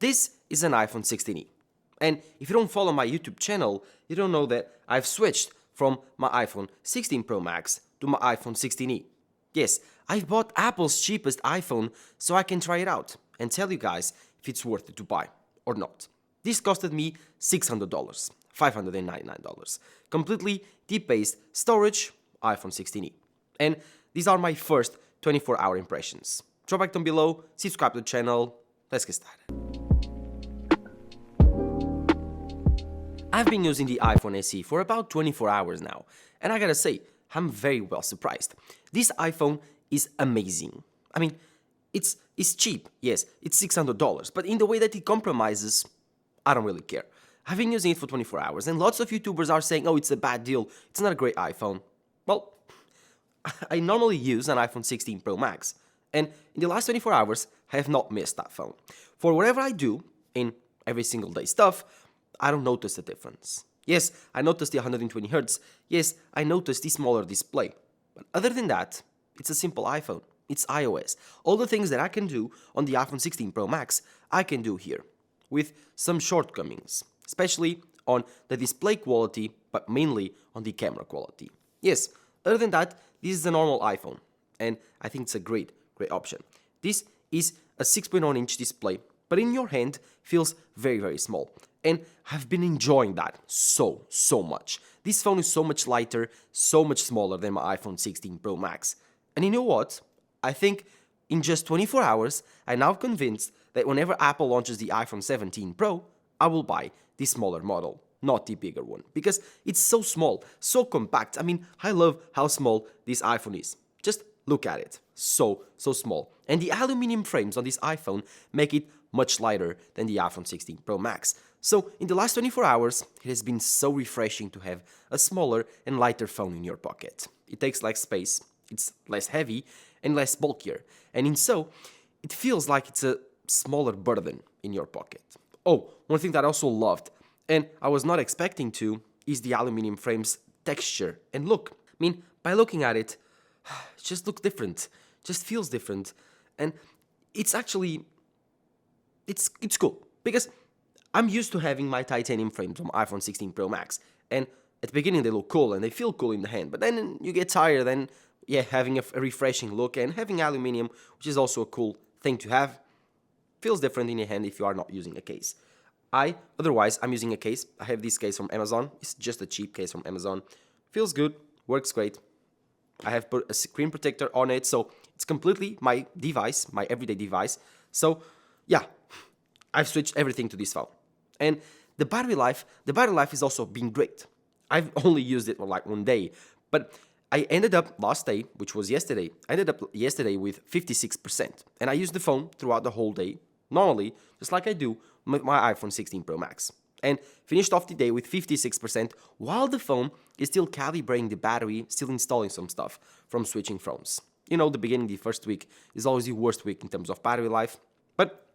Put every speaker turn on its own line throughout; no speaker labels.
This is an iPhone 16e. And if you don't follow my YouTube channel, you don't know that I've switched from my iPhone 16 Pro Max to my iPhone 16e. Yes, I've bought Apple's cheapest iPhone so I can try it out and tell you guys if it's worth it to buy or not. This costed me $600, $599. Completely deep-based storage iPhone 16e. And these are my first 24-hour impressions. Drop a like down below, subscribe to the channel, let's get started. I've been using the iPhone SE for about 24 hours now, and I gotta say, I'm very well surprised. This iPhone is amazing. I mean, it's cheap, yes, it's $600, but in the way that it compromises, I don't really care. I've been using it for 24 hours, and lots of YouTubers are saying, oh, it's a bad deal, it's not a great iPhone. Well, I normally use an iPhone 16 Pro Max, and in the last 24 hours, I have not missed that phone. For whatever I do in every single day stuff, I don't notice the difference. Yes, I noticed the 120Hz. Yes, I noticed the smaller display. But other than that, it's a simple iPhone. It's iOS. All the things that I can do on the iPhone 16 Pro Max, I can do here, with some shortcomings, especially on the display quality, but mainly on the camera quality. Yes, other than that, this is a normal iPhone, and I think it's a great option. This is a 6.1-inch display, but in your hand feels very, very small. And I've been enjoying that so much. This phone is so much lighter, so much smaller than my iPhone 16 Pro Max. And you know what? I think in just 24 hours, I'm now convinced that whenever Apple launches the iPhone 17 Pro, I will buy the smaller model, not the bigger one. Because it's so small, so compact. I mean, I love how small this iPhone is. Just look at it. So small. And the aluminum frames on this iPhone make it much lighter than the iPhone 16 Pro Max. So in the last 24 hours, it has been so refreshing to have a smaller and lighter phone in your pocket. It takes less space, it's less heavy and less bulkier. And in so, it feels like it's a smaller burden in your pocket. Oh, one thing that I also loved, and I was not expecting to, is the aluminum frame's texture and look. I mean, by looking at it, it just looks different, just feels different. And it's actually, it's cool, because I'm used to having my titanium frames on my iPhone 16 Pro Max, and at the beginning they look cool and they feel cool in the hand, but then you get tired and yeah, having a refreshing look and having aluminum, which is also a cool thing to have, feels different in your hand if you are not using a case. Otherwise, I'm using a case. I have this case from Amazon. It's just a cheap case from Amazon. Feels good, works great. I have put a screen protector on it, so it's completely my device, my everyday device. So yeah, I've switched everything to this phone. And the battery life is also been great. I've only used it for like one day, but I ended up last day, which was yesterday, with 56%. And I used the phone throughout the whole day, normally, just like I do with my iPhone 16 Pro Max. And finished off the day with 56% while the phone is still calibrating the battery, still installing some stuff from switching phones. You know, the beginning, the first week is always the worst week in terms of battery life. But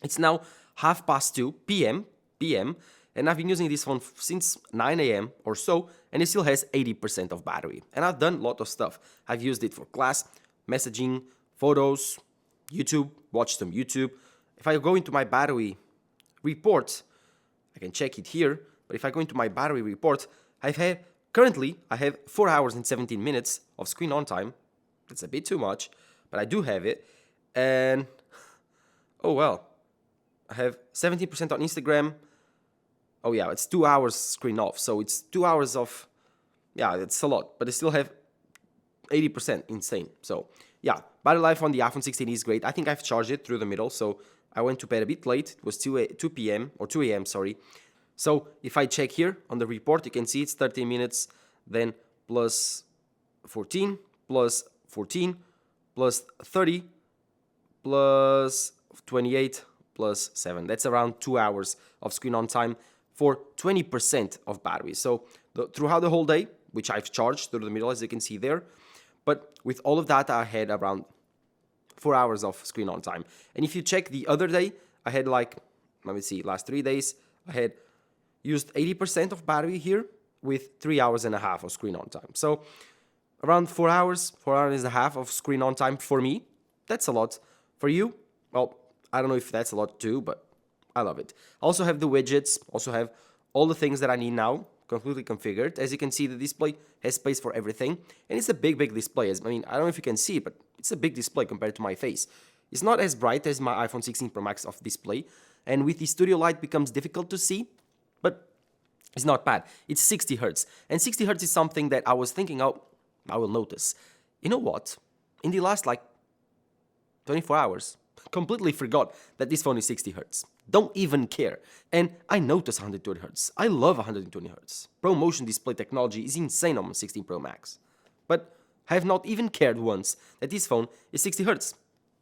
it's now 2:30 p.m. and I've been using this phone since 9 a.m. or so, and it still has 80% of battery. And I've done a lot of stuff. I've used it for class, messaging, photos, YouTube, watched some YouTube. If I go into my battery report, I can check it here, but if I go into my battery report, currently I have 4 hours and 17 minutes of screen on time. That's a bit too much, but I do have it. And oh well, I have 17% on Instagram. Oh yeah, it's 2 hours screen off, so it's 2 hours of, yeah, that's a lot, but I still have 80%, insane. So yeah, battery life on the iPhone 16 is great. I think I've charged it through the middle, so I went to bed a bit late. It was 2 p.m. or 2 a.m., sorry. So if I check here on the report, you can see it's 30 minutes, then plus 14, plus 14, plus 30, plus 28, plus 7. That's around 2 hours of screen on time for 20% of battery. So throughout the whole day, which I've charged through the middle, as you can see there, but with all of that, I had around 4 hours of screen on time. And if you check the other day, I had like, let me see, last 3 days, I had used 80% of battery here with 3 hours and a half of screen on time. So around 4 hours and a half of screen on time for me. That's a lot. For you, well, I don't know if that's a lot too, but I love it. Also have the widgets, also have all the things that I need now, completely configured. As you can see, the display has space for everything, and it's a big, big display. I mean, I don't know if you can see it, but it's a big display compared to my face. It's not as bright as my iPhone 16 Pro Max of display, and with the studio light becomes difficult to see, but it's not bad. It's 60 Hz, and 60 Hz is something that I was thinking, oh, I will notice. You know what? In the last, 24 hours, completely forgot that this phone is 60 Hz. Don't even care. And I notice 120 Hz. I love 120 Hz. ProMotion display technology is insane on my 16 Pro Max. But I have not even cared once that this phone is 60 Hz.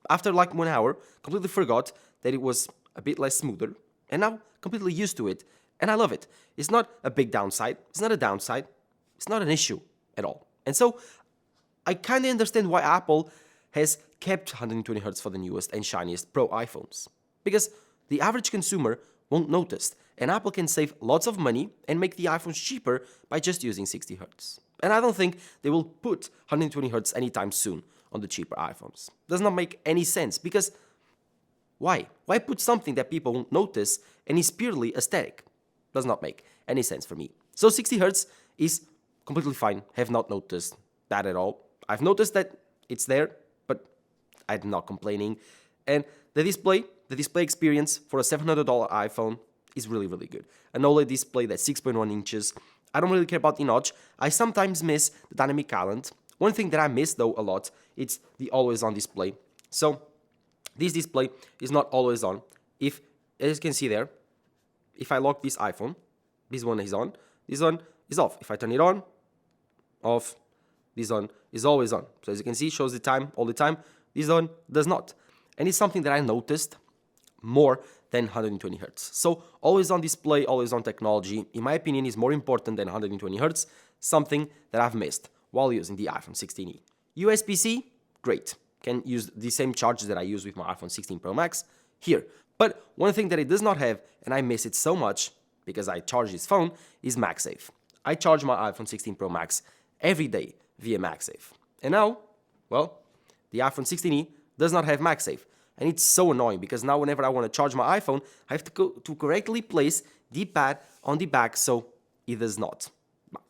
After 1 hour, completely forgot that it was a bit less smoother, and now completely used to it, and I love it. It's not a big downside, it's not a downside, it's not an issue at all. And so, I kinda understand why Apple has kept 120 Hz for the newest and shiniest Pro iPhones. Because the average consumer won't notice, and Apple can save lots of money and make the iPhones cheaper by just using 60 Hz. And I don't think they will put 120 Hz anytime soon on the cheaper iPhones. Does not make any sense, because why? Why put something that people won't notice and is purely aesthetic? Does not make any sense for me. So 60 Hz is completely fine. Have not noticed that at all. I've noticed that it's there, but I'm not complaining. And the display experience for a $700 iPhone is really, really good. An OLED display that's 6.1 inches. I don't really care about the notch. I sometimes miss the dynamic island. One thing that I miss though a lot, it's the always on display. So this display is not always on. If, as you can see there, if I lock this iPhone, this one is on, this one is off. If I turn it on, off, this one is always on. So as you can see, it shows the time all the time. This one does not. And it's something that I noticed more than 120 Hz. So always on display, always on technology, in my opinion, is more important than 120 Hz, something that I've missed while using the iPhone 16e. USB-C, great. Can use the same charges that I use with my iPhone 16 Pro Max here. But one thing that it does not have, and I miss it so much because I charge this phone, is MagSafe. I charge my iPhone 16 Pro Max every day via MagSafe. And now, well, the iPhone 16e does not have MagSafe. And it's so annoying because now whenever I want to charge my iPhone, I have to go to correctly place the pad on the back so it does not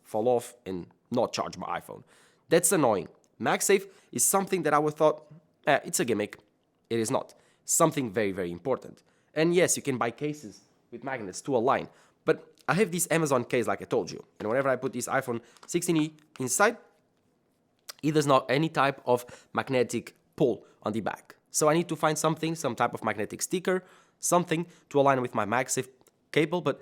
fall off and not charge my iPhone. That's annoying. MagSafe is something that I would thought, it's a gimmick. It is not. Something very, very important. And yes, you can buy cases with magnets to align, but I have this Amazon case like I told you, and whenever I put this iPhone 16e inside, it does not any type of magnetic pull on the back. So I need to find something, some type of magnetic sticker, something to align with my MagSafe cable, but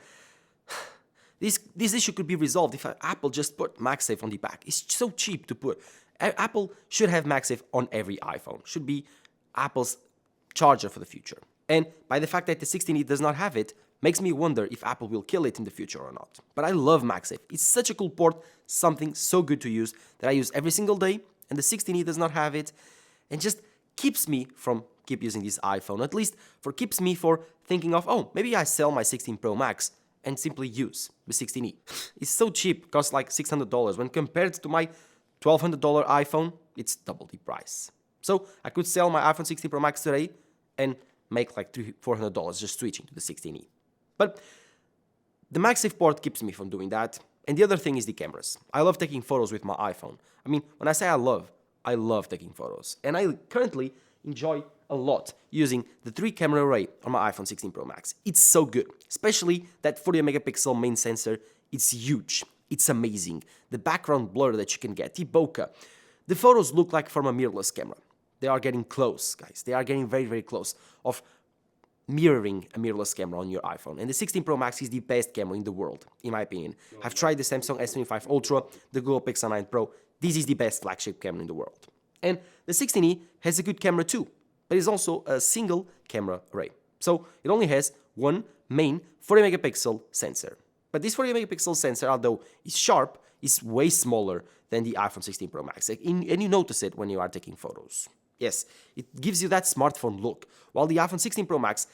this issue could be resolved if Apple just put MagSafe on the back. It's so cheap to put. Apple should have MagSafe on every iPhone. Should be Apple's charger for the future. And by the fact that the 16e does not have it, makes me wonder if Apple will kill it in the future or not. But I love MagSafe. It's such a cool port, something so good to use that I use every single day, and the 16e does not have it, and just keeps me from keep using this iPhone. At least keeps me for thinking of, oh, maybe I sell my 16 Pro Max and simply use the 16e. It's so cheap, costs like $600. When compared to my $1,200 iPhone, it's double the price. So I could sell my iPhone 16 Pro Max today and make like $400 just switching to the 16e. But the MagSafe port keeps me from doing that. And the other thing is the cameras. I love taking photos with my iPhone. I mean, when I say I love taking photos. And I currently enjoy a lot using the 3-camera array on my iPhone 16 Pro Max. It's so good, especially that 40 megapixel main sensor. It's huge. It's amazing. The background blur that you can get, the bokeh. The photos look like from a mirrorless camera. They are getting close, guys. They are getting very, very close of mirroring a mirrorless camera on your iPhone. And the 16 Pro Max is the best camera in the world, in my opinion. I've tried the Samsung S25 Ultra, the Google Pixel 9 Pro. This is the best flagship camera in the world. And the 16e has a good camera too, but it's also a single camera array. So it only has one main 40 megapixel sensor. But this 40 megapixel sensor, although it's sharp, is way smaller than the iPhone 16 Pro Max. And you notice it when you are taking photos. Yes, it gives you that smartphone look, while the iPhone 16 Pro Max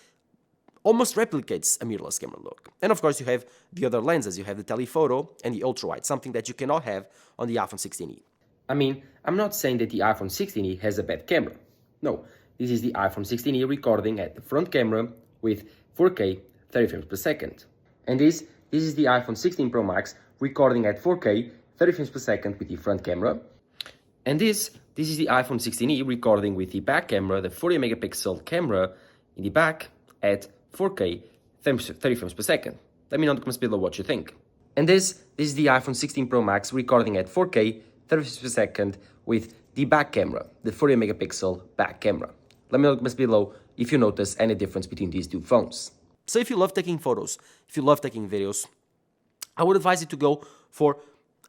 almost replicates a mirrorless camera look. And of course you have the other lenses, you have the telephoto and the ultra-wide, something that you cannot have on the iPhone 16e. I mean, I'm not saying that the iPhone 16e has a bad camera. No, this is the iPhone 16e recording at the front camera with 4K 30 frames per second. And this is the iPhone 16 Pro Max recording at 4K 30 frames per second with the front camera. And this is the iPhone 16e recording with the back camera, the 40 megapixel camera in the back at 4K 30 frames per second. Let me know in the comments below what you think. And this is the iPhone 16 Pro Max recording at 4K 30 frames per second with the back camera, the 40 megapixel back camera. Let me know in the comments below if you notice any difference between these two phones. So if you love taking photos, if you love taking videos, I would advise you to go for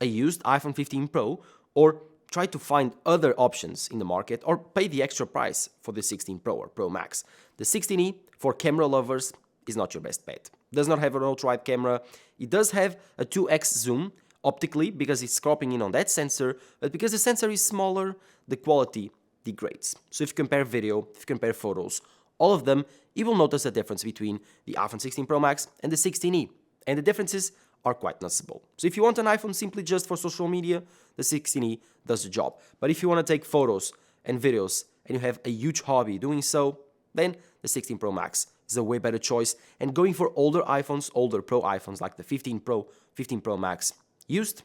a used iPhone 15 Pro or try to find other options in the market or pay the extra price for the 16 Pro or Pro Max. The 16e for camera lovers is not your best bet. It does not have an ultra-wide camera. It does have a 2x zoom optically because it's cropping in on that sensor, but because the sensor is smaller, the quality degrades. So if you compare video, if you compare photos, all of them, you will notice a difference between the iPhone 16 Pro Max and the 16e, and the differences are quite noticeable. So if you want an iPhone simply just for social media, the 16e does the job. But if you want to take photos and videos and you have a huge hobby doing so, then the 16 Pro Max is a way better choice. And going for older iPhones, older Pro iPhones like the 15 Pro, 15 Pro Max used,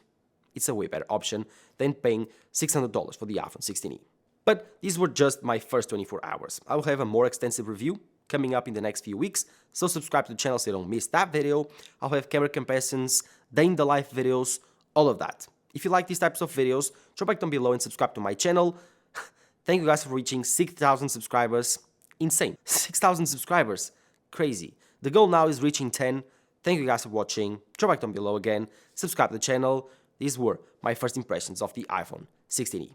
it's a way better option than paying $600 for the iPhone 16e. But these were just my first 24 hours. I will have a more extensive review coming up in the next few weeks, so subscribe to the channel so you don't miss that video. I'll have camera comparisons, day in the life videos, all of that. If you like these types of videos, drop a like down below and subscribe to my channel. Thank you guys for reaching 6,000 subscribers. Insane. 6,000 subscribers. Crazy. The goal now is reaching 10. Thank you guys for watching. Drop a like down below again. Subscribe to the channel. These were my first impressions of the iPhone 16e.